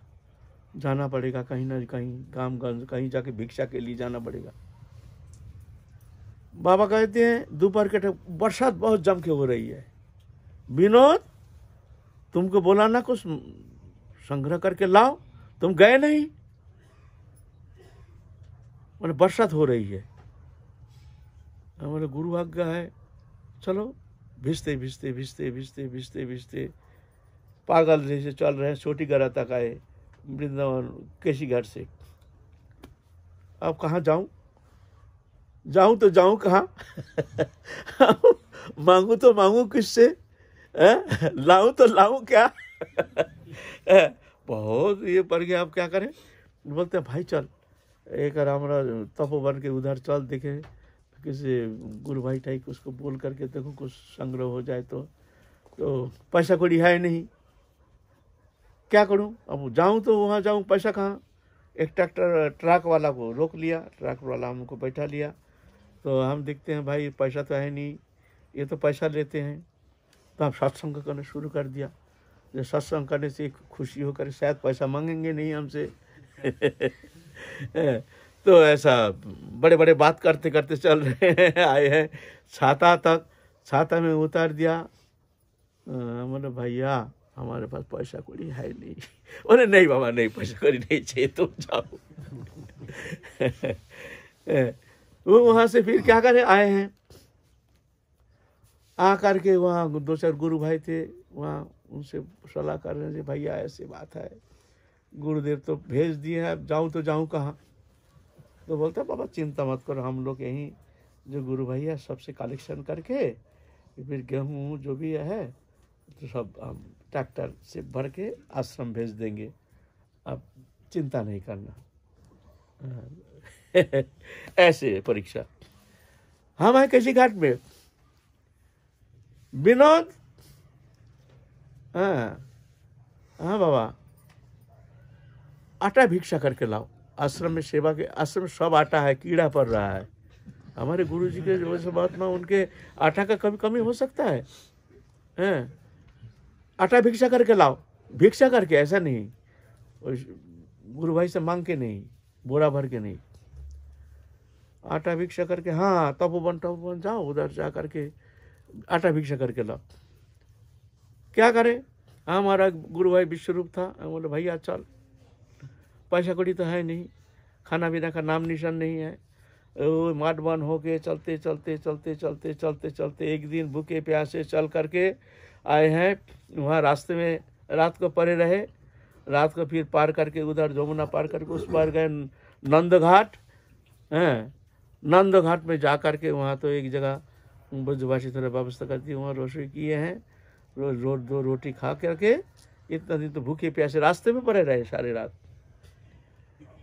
जाना पड़ेगा कहीं ना कहीं, कामगंज कहीं जाके भिक्षा के लिए जाना पड़ेगा। बाबा कहते हैं दोपहर के टाइम बरसात बहुत जम के हो रही है, विनोद तुमको बोला ना कुछ संग्रह करके लाओ, तुम गए नहीं। बोले बरसात हो रही है। हमारे गुरु आज्ञा है, चलो। भिजते भिजते भिजते भिजते भिजते भिजते पागल जैसे चल रहे हैं, छोटी गरा तक आए, वृंदावन केसी घाट से। अब कहाँ जाऊं, जाऊं तो जाऊं कहाँ? मांगू तो मांगू किससे, लाऊं तो लाऊं क्या? बहुत ये पड़ गया, अब क्या करें। बोलते हैं भाई चल एक हमारा तपोवन के उधर चल, देखे किसी गुरु भाई टाइप उसको बोल करके देखो कुछ संग्रह हो जाए। तो पैसा कौड़ी है नहीं, क्या करूं? अब जाऊं तो वहाँ जाऊं, पैसा कहाँ? एक ट्रक वाला को रोक लिया, ट्रक वाला हमको बैठा लिया। तो हम देखते हैं भाई पैसा तो है नहीं, ये तो पैसा लेते हैं। तो हम सत्संग करना शुरू कर दिया। जो सत्संग करने से खुशी होकर शायद पैसा मांगेंगे नहीं हमसे। तो ऐसा बड़े बड़े बात करते करते चल रहे हैं, आए हैं छाता तक, छाता में उतार दिया। बोले भैया हमारे पास पैसा कौड़ी है नहीं। बोले नहीं बाबा नहीं, पैसा कौड़ी नहीं चाहिए, तुम जाओ। वो वहां से फिर क्या करे, आए हैं, आ करके वहाँ 2-4 गुरु भाई थे, वहाँ उनसे सलाह कर रहे थे, भैया ऐसी बात है, गुरुदेव तो भेज दिए हैं, अब जाऊँ तो जाऊँ कहाँ। तो बोलता बाबा चिंता मत करो, हम लोग यहीं जो गुरु भैया सबसे कलेक्शन करके फिर गेहूँ जो भी है तो सब हम ट्रैक्टर से भर के आश्रम भेज देंगे, अब चिंता नहीं करना। ऐसे परीक्षा। हम हैं कैसी घाट में, विनोद, हाँ हाँ बाबा आटा भिक्षा करके लाओ, आश्रम में सेवा के, आश्रम में सब आटा है, कीड़ा पड़ रहा है। हमारे गुरु जी के जो महात्मा, उनके आटा का कमी हो सकता है, हैं? आटा भिक्षा करके लाओ, भिक्षा करके, ऐसा नहीं गुरु भाई से मांग के नहीं, बोरा भर के नहीं, आटा भिक्षा करके। हाँ तपोवन जाओ, उधर जा करके आटा भिक्षा करके लाओ। क्या करें, हमारा गुरु भाई विश्वरूप था, बोले भैया चल, पैसा कौड़ी तो है नहीं, खाना पीना का नाम निशान नहीं है, वो माट बन होके चलते चलते चलते चलते चलते चलते एक दिन भूखे प्यासे चल करके आए हैं। वहाँ रास्ते में रात को पड़े रहे, रात को फिर पार करके उधर जमुना पार करके उस पार गए नंद घाट। हैं, नंद घाट में जा करके वहाँ तो एक जगह ब्रजभाषी थोड़ा व्यवस्था करती है, वहाँ रसोई किए हैं, रोज 2 रोटी खा करके इतना दिन तो भूखे प्यासे रास्ते में पड़े रहे सारे रात,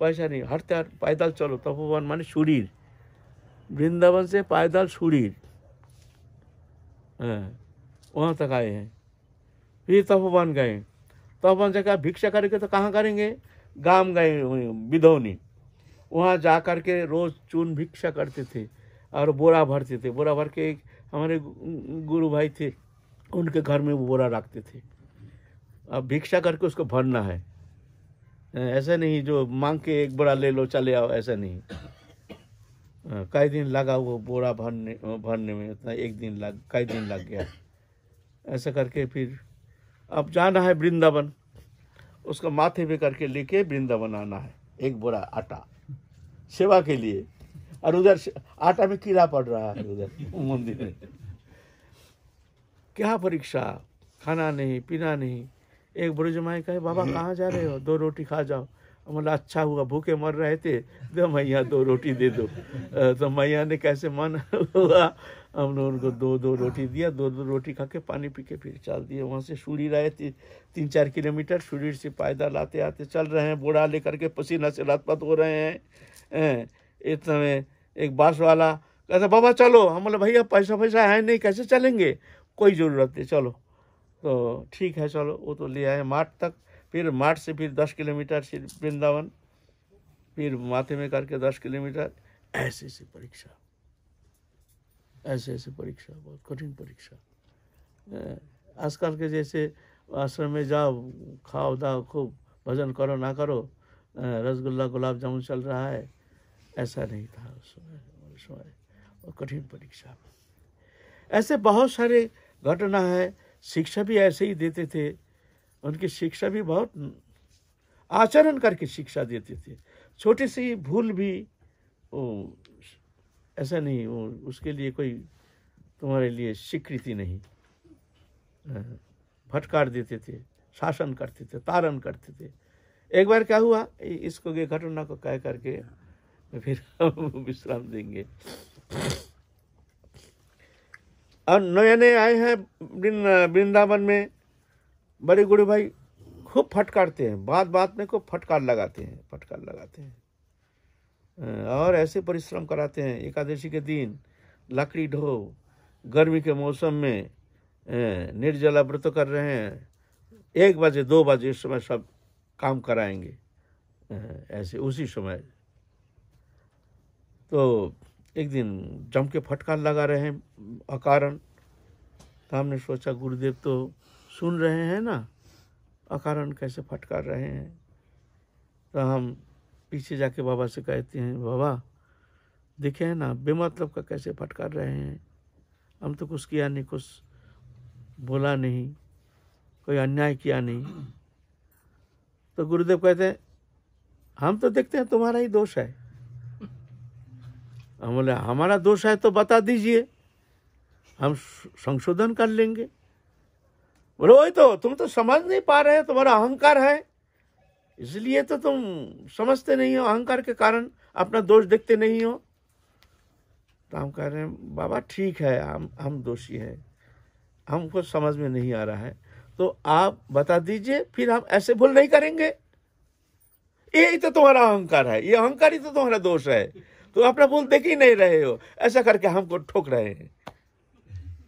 पैसा नहीं, हटते पैदल चलो। तपोवन माने शरीर, वृंदावन से पैदल शरीर, वहाँ तक आए हैं। फिर तपोवन गए, तपोवन से कहा भिक्षा करेंगे तो कहाँ करेंगे, गांव गए बिधौनी, वहाँ जा कर के रोज चून भिक्षा करते थे और बोरा भरते थे। बोरा भर के एक हमारे गुरु भाई थे, उनके घर में वो बोरा रखते थे। अब भिक्षा करके उसको भरना है, ऐसा नहीं जो मांग के एक बोरा ले लो चले आओ, ऐसा नहीं। कई दिन लगा वो बोरा भरने में, इतना एक दिन कई दिन लग गया। ऐसा करके फिर अब जाना है वृंदावन, उसको माथे पे करके लेके वृंदावन आना है, एक बोरा आटा सेवा के लिए, और उधर आटा में कीड़ा पड़ रहा है उधर मंदिर में। क्या परीक्षा, खाना नहीं पीना नहीं। एक बुढ़ी जमाई कहे बाबा कहाँ जा रहे हो, 2 रोटी खा जाओ। मतलब अच्छा हुआ, भूखे मर रहे थे, दो मैया 2 रोटी दे दो। तो मैया ने कैसे मन हुआ, हमने उनको 2 रोटी दिया, 2 रोटी खा के पानी पी के फिर चल दिए। वहाँ से सूरी रहे 3-4 किलोमीटर, सूरी से पैदल आते आते चल रहे हैं, बोरा लेकर के पसीना से लथपथ हो रहे हैं। इतना में एक बास वाला कहता बाबा चलो, हम बोले भैया पैसा है नहीं, कैसे चलेंगे, कोई ज़रूरत नहीं चलो। तो ठीक है चलो, वो तो ले आए माठ तक, फिर माठ से फिर 10 किलोमीटर से वृंदावन, फिर माथे में करके 10 किलोमीटर। ऐसे ऐसे परीक्षा, ऐसे ऐसे परीक्षा, बहुत कठिन परीक्षा। आजकल के जैसे आश्रम में जाओ, खाओ दाओ, खूब भजन करो ना करो, रसगुल्ला गुलाब जामुन चल रहा है, ऐसा नहीं था उस समय। और कठिन परीक्षा, ऐसे बहुत सारे घटना है। शिक्षा भी ऐसे ही देते थे, उनकी शिक्षा भी बहुत आचरण करके शिक्षा देते थे। छोटी सी भूल भी ऐसा नहीं, वो उसके लिए कोई तुम्हारे लिए स्वीकृति नहीं, फटकार देते थे, शासन करते थे, तारण करते थे। एक बार क्या हुआ, इसको ये घटना को कह करके फिर हम विश्राम देंगे। और नए नए आए हैं वृंदावन में, बड़े गुरु भाई खूब फटकारते हैं, बात बात में खूब फटकार लगाते हैं और ऐसे परिश्रम कराते हैं। एकादशी के दिन लकड़ी ढो, गर्मी के मौसम में निर्जला व्रत कर रहे हैं, 1 बजे 2 बजे इस समय सब काम कराएंगे, ऐसे उसी समय। तो एक दिन जम के फटकार लगा रहे हैं अकारण, तो हमने सोचा गुरुदेव तो सुन रहे हैं ना, अकारण कैसे फटकार रहे हैं। तो हम पीछे जाके बाबा से कहते हैं, बाबा देखे हैं ना बेमतलब का कैसे फटकार रहे हैं, हम तो कुछ किया नहीं, कुछ बोला नहीं, कोई अन्याय किया नहीं। तो गुरुदेव कहते हैं, हम तो देखते हैं तुम्हारा ही दोष है। हम बोले हमारा दोष है तो बता दीजिए, हम संशोधन कर लेंगे। बोले वही तो, तुम तो समझ नहीं पा रहे, तुम्हारा अहंकार है, इसलिए तो तुम समझते नहीं हो, अहंकार के कारण अपना दोष देखते नहीं हो। तो हम कह रहे हैं बाबा ठीक है, हम दोषी है, हमको समझ में नहीं आ रहा है, तो आप बता दीजिए, फिर हम ऐसे भूल नहीं करेंगे। यही तो तुम्हारा अहंकार है, ये अहंकार ही तो तुम्हारा दोष है, तो अपना भूल देख ही नहीं रहे हो, ऐसा करके हमको ठोक रहे हैं।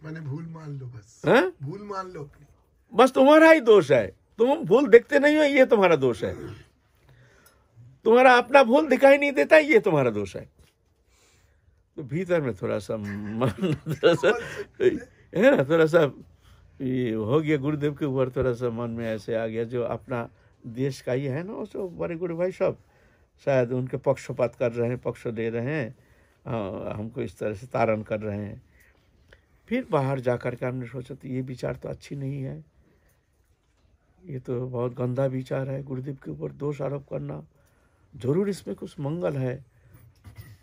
मैंने भूल मान लो, बस भूल मान लो अपनी, बस तुम्हारा ही दोष है, तुम भूल देखते नहीं हो, ये तुम्हारा दोष है। तुम्हारा अपना भूल दिखाई नहीं देता, ये तुम्हारा दोष है। तो भीतर में थोड़ा सा मन थोड़ा सा है ना, थोड़ा सा ये हो गया, गुरुदेव के ऊपर थोड़ा सा मन में ऐसे आ गया, जो अपना देश का ही है ना, उसको बड़े गुरु भाई सब शायद उनके पक्षपात कर रहे हैं, पक्ष ले रहे हैं, हमको इस तरह से तारण कर रहे हैं। फिर बाहर जाकर के हमने सोचा तो ये विचार तो अच्छी नहीं है, ये तो बहुत गंदा विचार है, गुरुदेव के ऊपर दोष आरोप करना, जरूर इसमें कुछ मंगल है।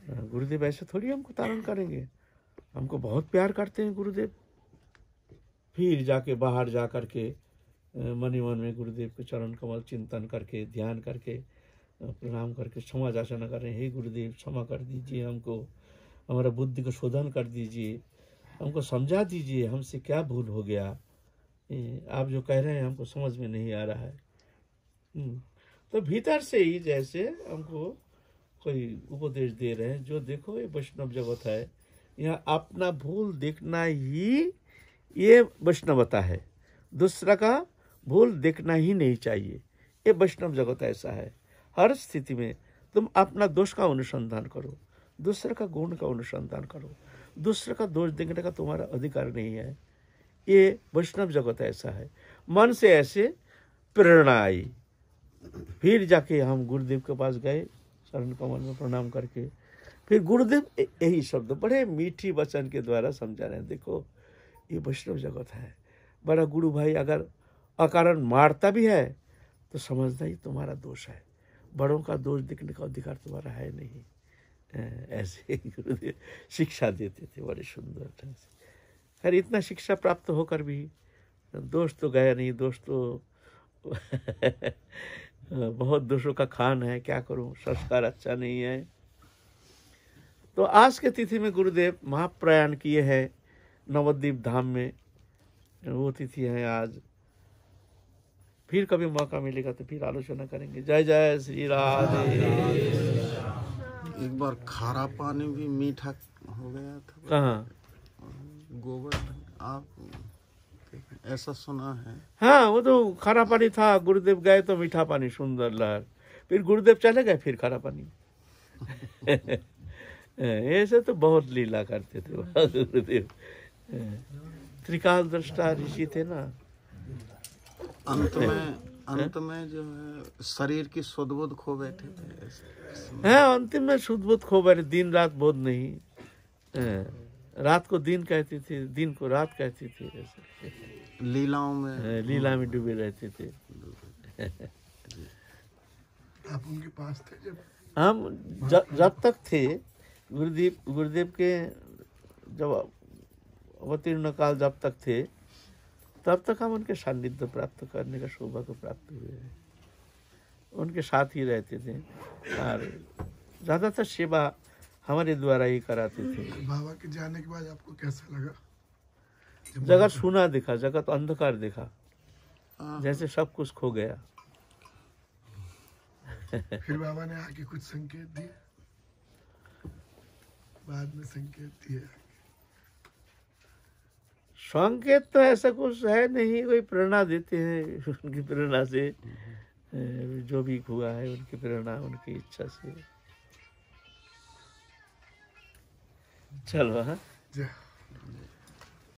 गुरुदेव ऐसे थोड़ी हमको तारण करेंगे, हमको बहुत प्यार करते हैं गुरुदेव। फिर जाके बाहर जा कर के मन ही मन में गुरुदेव के चरण कमल चिंतन करके, ध्यान करके, प्रणाम करके क्षमा याचना कर रहे हैं, हे गुरुदेव क्षमा कर दीजिए हमको, हमारा बुद्धि को शोधन कर दीजिए, हमको समझा दीजिए हमसे क्या भूल हो गया, आप जो कह रहे हैं हमको समझ में नहीं आ रहा है। तो भीतर से ही जैसे हमको कोई उपदेश दे रहे हैं, जो देखो ये वैष्णव जगत है, यहाँ अपना भूल देखना ही ये वैष्णवता है, दूसरा का भूल देखना ही नहीं चाहिए, ये वैष्णव जगत ऐसा है। हर स्थिति में तुम अपना दोष का अनुसंधान करो, दूसरे का गुण का अनुसंधान करो, दूसरे का दोष देखने का तुम्हारा अधिकार नहीं है, ये वैष्णव जगत ऐसा है। मन से ऐसे प्रेरणा आई, फिर जाके हम गुरुदेव के पास गए, चरण कमल में प्रणाम करके, फिर गुरुदेव यही शब्द बड़े मीठी वचन के द्वारा समझा रहे हैं, देखो ये वैष्णव जगत है, बड़ा गुरु भाई अगर अकारण मारता भी है तो समझना ही तुम्हारा दोष है, बड़ों का दोष दिखने का अधिकार तुम्हारा है नहीं। ऐसे गुरुदेव शिक्षा देते थे बड़े सुंदर ढंग से। खैर इतना शिक्षा प्राप्त होकर भी दोष तो गया नहीं, दोष तो बहुत दोषों का खान है, क्या करूं, संस्कार अच्छा नहीं है। तो आज के तिथि में गुरुदेव महाप्रयाण किए हैं नवद्वीप धाम में, वो तिथि है आज। फिर कभी मौका मिलेगा तो फिर आलोचना करेंगे। जय जय श्री राधे। एक बार खारा पानी भी मीठा हो गया था, कहाँ? गोबर, आप ऐसा सुना है? हाँ, वो तो खारा पानी था, गुरुदेव गए तो मीठा पानी, सुंदर लहर, फिर गुरुदेव चले गए, फिर खारा पानी। ऐसे तो बहुत लीला करते थे गुरुदेव, त्रिकाल दृष्टा ऋषि थे ना। अंत में जो है शरीर की सुध बुध खो बैठे थे। हाँ, अंतिम में शुद्ध बुद्ध खो बैठे, दिन रात बोध नहीं, रात को दिन कहते थे, दिन को रात कहते थे, ऐसे लीलाओं में, लीला में डूबे रहते थे। आप उनके पास थे जब? हम जब तक थे गुरुदेव के, जब अवतीर्ण काल जब तक थे, तब तक हम उनके सानिध्य प्राप्त करने का सौभाग्य प्राप्त हुए हैं, उनके साथ ही रहते थे और ज़्यादातर सेवा हमारे द्वारा ही कराते थे। बाबा के जाने के बाद आपको कैसा लगा? जगत सुना दिखा, जगत अंधकार दिखा, जैसे सब कुछ खो गया। फिर बाबा ने आके कुछ संकेत दिए, बाद में संकेत दिए? संकेत तो ऐसा कुछ है नहीं, कोई प्रेरणा देते हैं, उनकी प्रेरणा से जो भी हुआ है, उनकी प्रेरणा, उनकी इच्छा से। चलो हाँ।